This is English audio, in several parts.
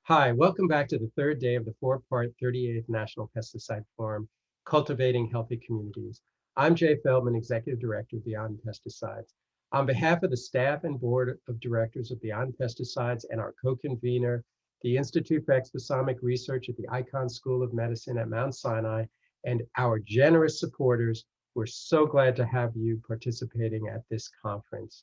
Hi, welcome back to the third day of the four-part 38th National Pesticide Forum, Cultivating Healthy Communities. I'm Jay Feldman, Executive Director of Beyond Pesticides. On behalf of the staff and board of directors of Beyond Pesticides and our co-convener, the Institute for Exposamic Research at the Icahn School of Medicine at Mount Sinai, and our generous supporters, we're so glad to have you participating at this conference.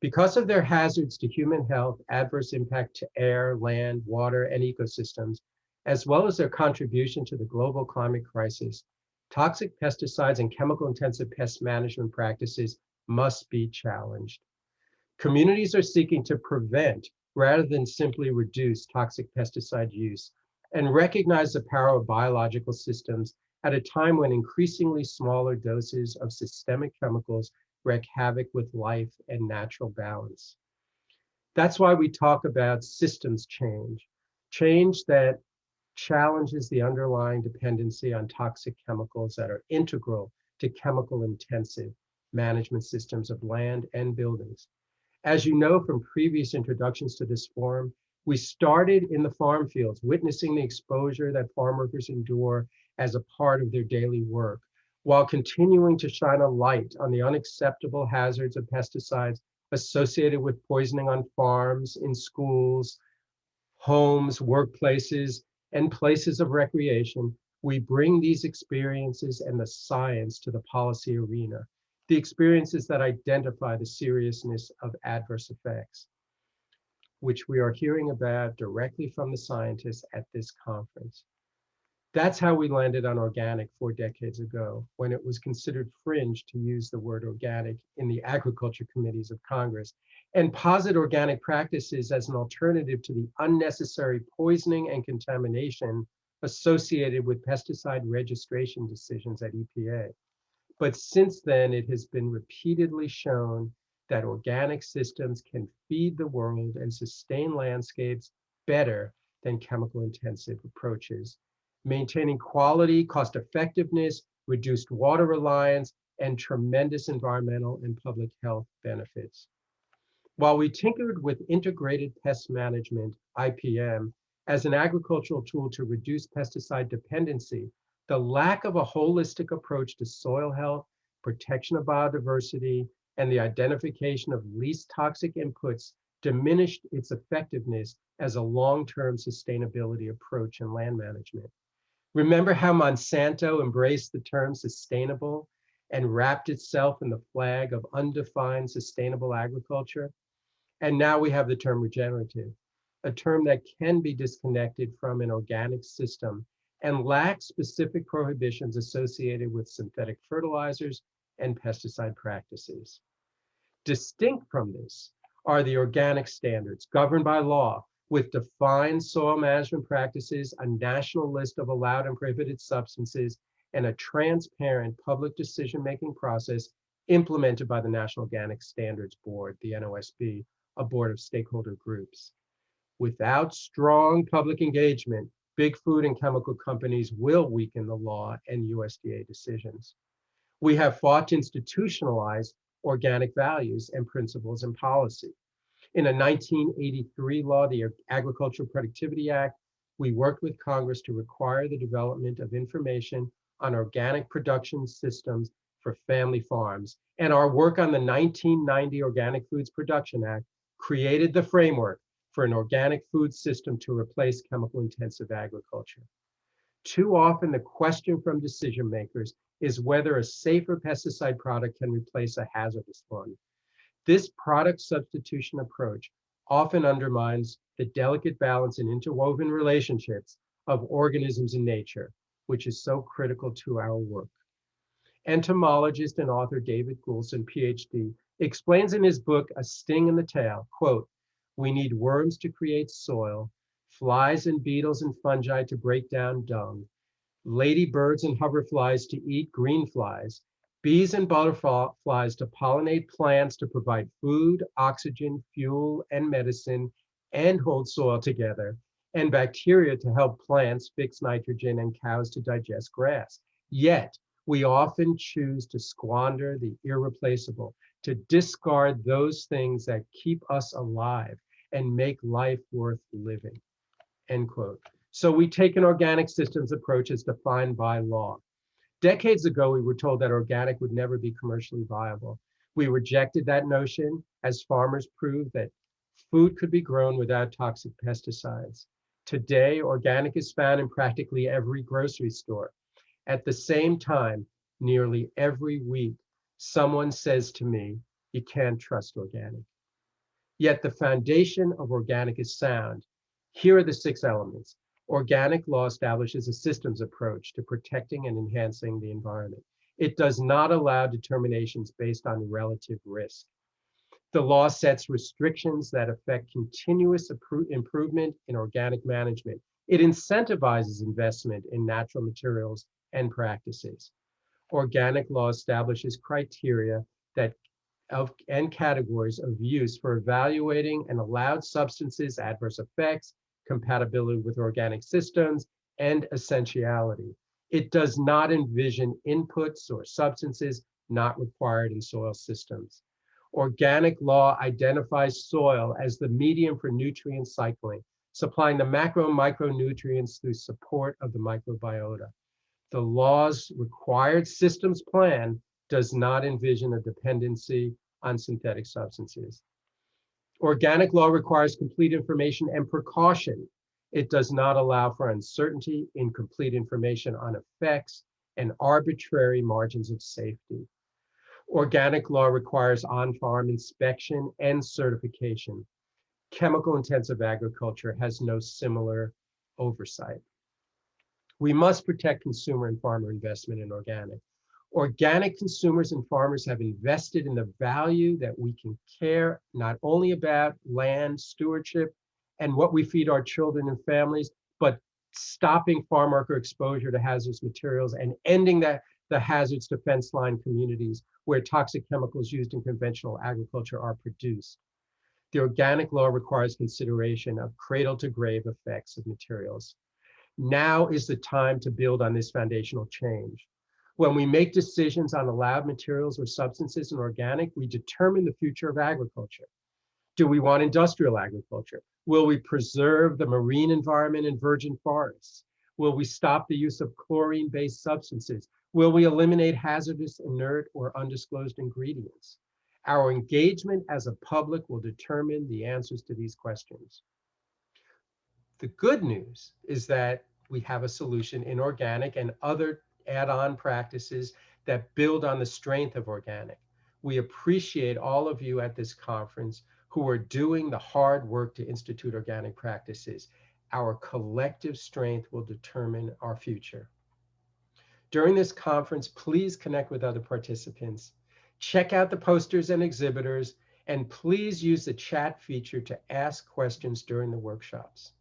Because of their hazards to human health, adverse impact to air, land, water, and ecosystems, as well as their contribution to the global climate crisis, toxic pesticides and chemical-intensive pest management practices must be challenged. Communities are seeking to prevent rather than simply reduce toxic pesticide use and recognize the power of biological systems at a time when increasingly smaller doses of systemic chemicals wreak havoc with life and natural balance. That's why we talk about systems change, change that challenges the underlying dependency on toxic chemicals that are integral to chemical intensive management systems of land and buildings. As you know from previous introductions to this forum, we started in the farm fields, witnessing the exposure that farm workers endure as a part of their daily work, while continuing to shine a light on the unacceptable hazards of pesticides associated with poisoning on farms, in schools, homes, workplaces, and places of recreation. We bring these experiences and the science to the policy arena, the experiences that identify the seriousness of adverse effects, which we are hearing about directly from the scientists at this conference. That's how we landed on organic 4 decades ago, when it was considered fringe to use the word organic in the agriculture committees of Congress, and posit organic practices as an alternative to the unnecessary poisoning and contamination associated with pesticide registration decisions at EPA. But since then, it has been repeatedly shown that organic systems can feed the world and sustain landscapes better than chemical intensive approaches, maintaining quality, cost effectiveness, reduced water reliance, and tremendous environmental and public health benefits. While we tinkered with integrated pest management, IPM, as an agricultural tool to reduce pesticide dependency, the lack of a holistic approach to soil health, protection of biodiversity, and the identification of least toxic inputs diminished its effectiveness as a long-term sustainability approach in land management. Remember how Monsanto embraced the term sustainable and wrapped itself in the flag of undefined sustainable agriculture? And now we have the term regenerative, a term that can be disconnected from an organic system and lacks specific prohibitions associated with synthetic fertilizers and pesticide practices. Distinct from this are the organic standards governed by law with defined soil management practices, a national list of allowed and prohibited substances, and a transparent public decision-making process implemented by the National Organic Standards Board, the NOSB, a board of stakeholder groups. Without strong public engagement, big food and chemical companies will weaken the law and USDA decisions. We have fought to institutionalize organic values and principles and policy. In a 1983 law, the Agricultural Productivity Act, we worked with Congress to require the development of information on organic production systems for family farms. And our work on the 1990 Organic Foods Production Act created the framework for an organic food system to replace chemical-intensive agriculture. Too often, the question from decision makers is whether a safer pesticide product can replace a hazardous one. This product substitution approach often undermines the delicate balance and interwoven relationships of organisms in nature, which is so critical to our work. Entomologist and author David Goulson, PhD, explains in his book, A Sting in the Tail, quote, "We need worms to create soil, flies and beetles and fungi to break down dung, ladybirds and hoverflies to eat green flies, bees and butterflies to pollinate plants to provide food, oxygen, fuel, and medicine, and hold soil together, and bacteria to help plants fix nitrogen and cows to digest grass. Yet, we often choose to squander the irreplaceable, to discard those things that keep us alive and make life worth living." end quote. So we take an organic systems approach as defined by law. Decades ago, we were told that organic would never be commercially viable. We rejected that notion as farmers proved that food could be grown without toxic pesticides. Today, organic is found in practically every grocery store. At the same time, nearly every week, someone says to me, you can't trust organic. Yet the foundation of organic is sound. Here are the 6 elements. Organic law establishes a systems approach to protecting and enhancing the environment. It does not allow determinations based on relative risk. The law sets restrictions that affect continuous improvement in organic management. It incentivizes investment in natural materials and practices. Organic law establishes criteria and categories of use for evaluating an allowed substance's adverse effects, compatibility with organic systems, and essentiality. It does not envision inputs or substances not required in soil systems. Organic law identifies soil as the medium for nutrient cycling, supplying the macro and micronutrients through support of the microbiota. The law's required systems plan does not envision a dependency on synthetic substances. Organic law requires complete information and precaution. It does not allow for uncertainty, incomplete information on effects, and arbitrary margins of safety. Organic law requires on-farm inspection and certification. Chemical-intensive agriculture has no similar oversight. We must protect consumer and farmer investment in organic. Organic consumers and farmers have invested in the value that we can care not only about land stewardship and what we feed our children and families, but stopping farm worker exposure to hazardous materials and ending the hazards to fence line communities where toxic chemicals used in conventional agriculture are produced. The organic law requires consideration of cradle to grave effects of materials. Now is the time to build on this foundational change. When we make decisions on allowed materials or substances in organic, we determine the future of agriculture. Do we want industrial agriculture? Will we preserve the marine environment and virgin forests? Will we stop the use of chlorine-based substances? Will we eliminate hazardous, inert, or undisclosed ingredients? Our engagement as a public will determine the answers to these questions. The good news is that we have a solution in organic and other add-on practices that build on the strength of organic. We appreciate all of you at this conference who are doing the hard work to institute organic practices. Our collective strength will determine our future. During this conference, please connect with other participants. Check out the posters and exhibitors, and please use the chat feature to ask questions during the workshops.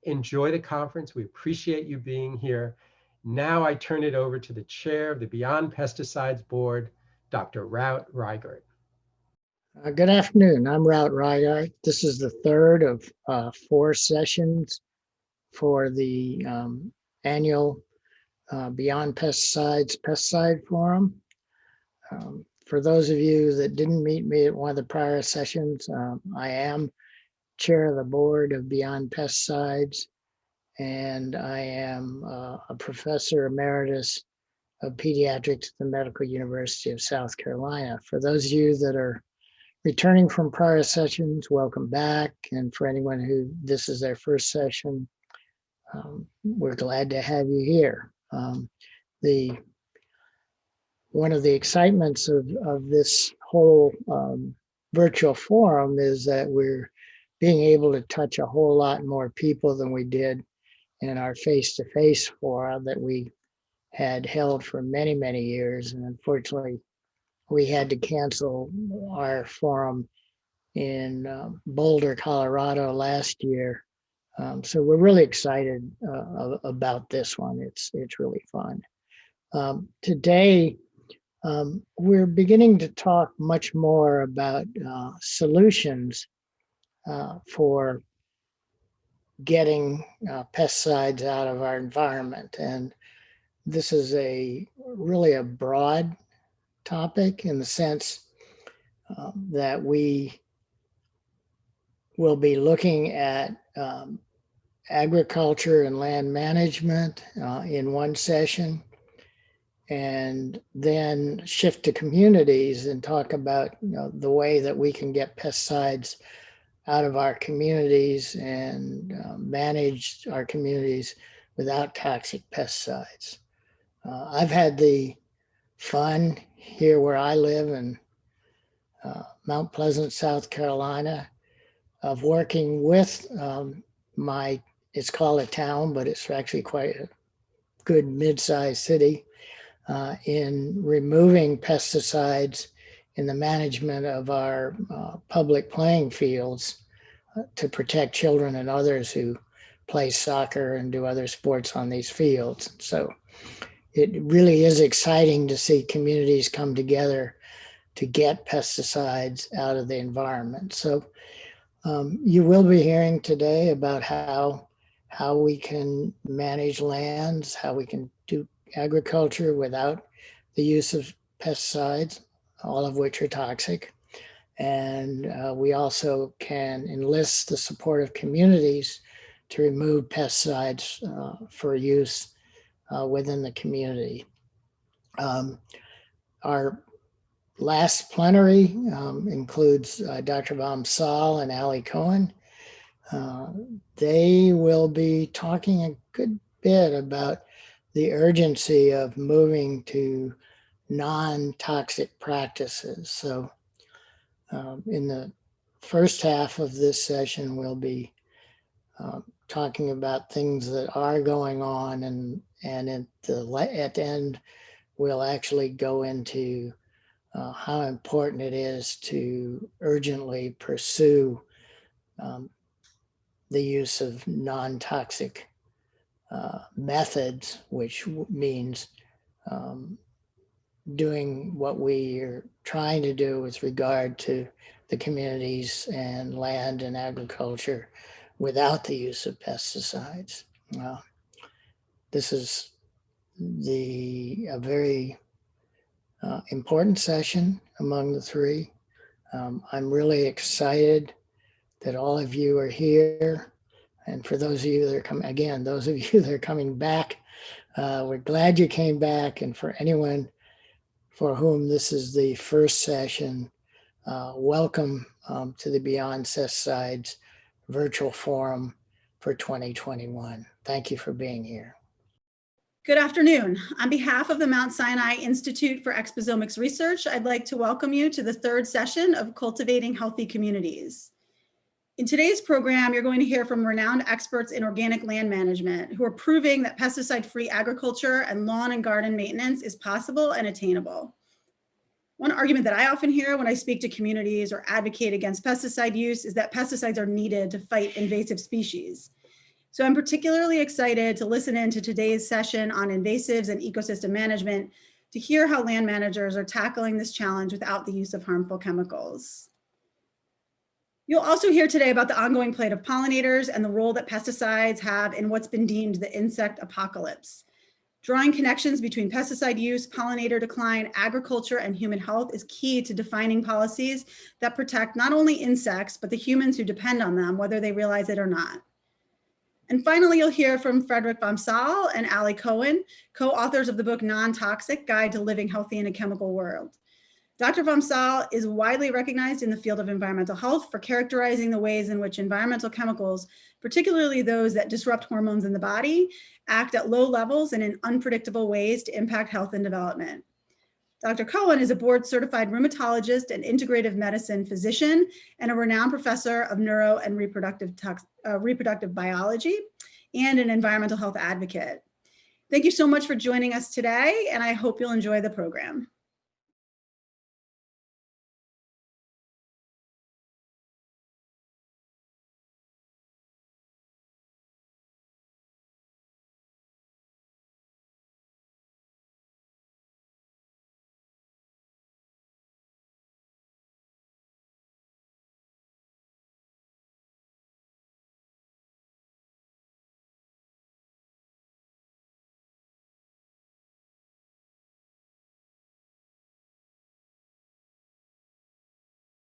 Enjoy the conference. We appreciate you being here. Now I turn it over to the chair of the Beyond Pesticides Board, Dr. Routt Reigart. Good afternoon. I'm Routt Reigart. This is the third of 4 sessions for the annual Beyond Pesticides Pesticide Forum. For those of you that didn't meet me at one of the prior sessions, I am chair of the board of Beyond Pesticides, and I am a professor emeritus of pediatrics at the Medical University of South Carolina. For those of you that are returning from prior sessions, welcome back. And for anyone who this is their first session, we're glad to have you here. One of the excitements of this whole virtual forum is that we're being able to touch a whole lot more people than we did in our face-to-face fora that we had held for many, many years. And unfortunately, we had to cancel our forum in Boulder, Colorado last year. So we're really excited about this one. It's really fun. Today, we're beginning to talk much more about solutions for getting pesticides out of our environment. And this is really a broad topic in the sense that we will be looking at agriculture and land management in one session, and then shift to communities and talk about the way that we can get pesticides out of our communities and manage our communities without toxic pesticides. I've had the fun here where I live in Mount Pleasant, South Carolina, of working with it's called a town, but it's actually quite a good mid-sized city, in removing pesticides in the management of our public playing fields to protect children and others who play soccer and do other sports on these fields. So it really is exciting to see communities come together to get pesticides out of the environment. So you will be hearing today about how we can manage lands, how we can do agriculture without the use of pesticides, all of which are toxic. And we also can enlist the support of communities to remove pesticides for use within the community. Our last plenary includes Dr. Vom Saal and Ali Cohen. They will be talking a good bit about the urgency of moving to non-toxic practices. So in the first half of this session, we'll be talking about things that are going on, and at the end, we'll actually go into how important it is to urgently pursue the use of non-toxic methods, which means doing what we are trying to do with regard to the communities and land and agriculture without the use of pesticides. This is a very important session among the three. I'm really excited that all of you are here. And for those of you that are coming back, we're glad you came back. And for anyone for whom this is the first session, welcome to the Beyond Pesticides Virtual Forum for 2021. Thank you for being here. Good afternoon. On behalf of the Mount Sinai Institute for Exposomics Research, I'd like to welcome you to the third session of Cultivating Healthy Communities. In today's program, you're going to hear from renowned experts in organic land management who are proving that pesticide-free agriculture and lawn and garden maintenance is possible and attainable. One argument that I often hear when I speak to communities or advocate against pesticide use is that pesticides are needed to fight invasive species. So I'm particularly excited to listen in to today's session on invasives and ecosystem management to hear how land managers are tackling this challenge without the use of harmful chemicals. You'll also hear today about the ongoing plight of pollinators and the role that pesticides have in what's been deemed the insect apocalypse. Drawing connections between pesticide use, pollinator decline, agriculture, and human health is key to defining policies that protect not only insects, but the humans who depend on them, whether they realize it or not. And finally, you'll hear from Frederick Vom Saal and Ali Cohen, co-authors of the book Non-Toxic: Guide to Living Healthy in a Chemical World. Dr. Vom Saal is widely recognized in the field of environmental health for characterizing the ways in which environmental chemicals, particularly those that disrupt hormones in the body, act at low levels and in unpredictable ways to impact health and development. Dr. Cohen is a board-certified rheumatologist and integrative medicine physician and a renowned professor of neuro and reproductive biology and an environmental health advocate. Thank you so much for joining us today, and I hope you'll enjoy the program.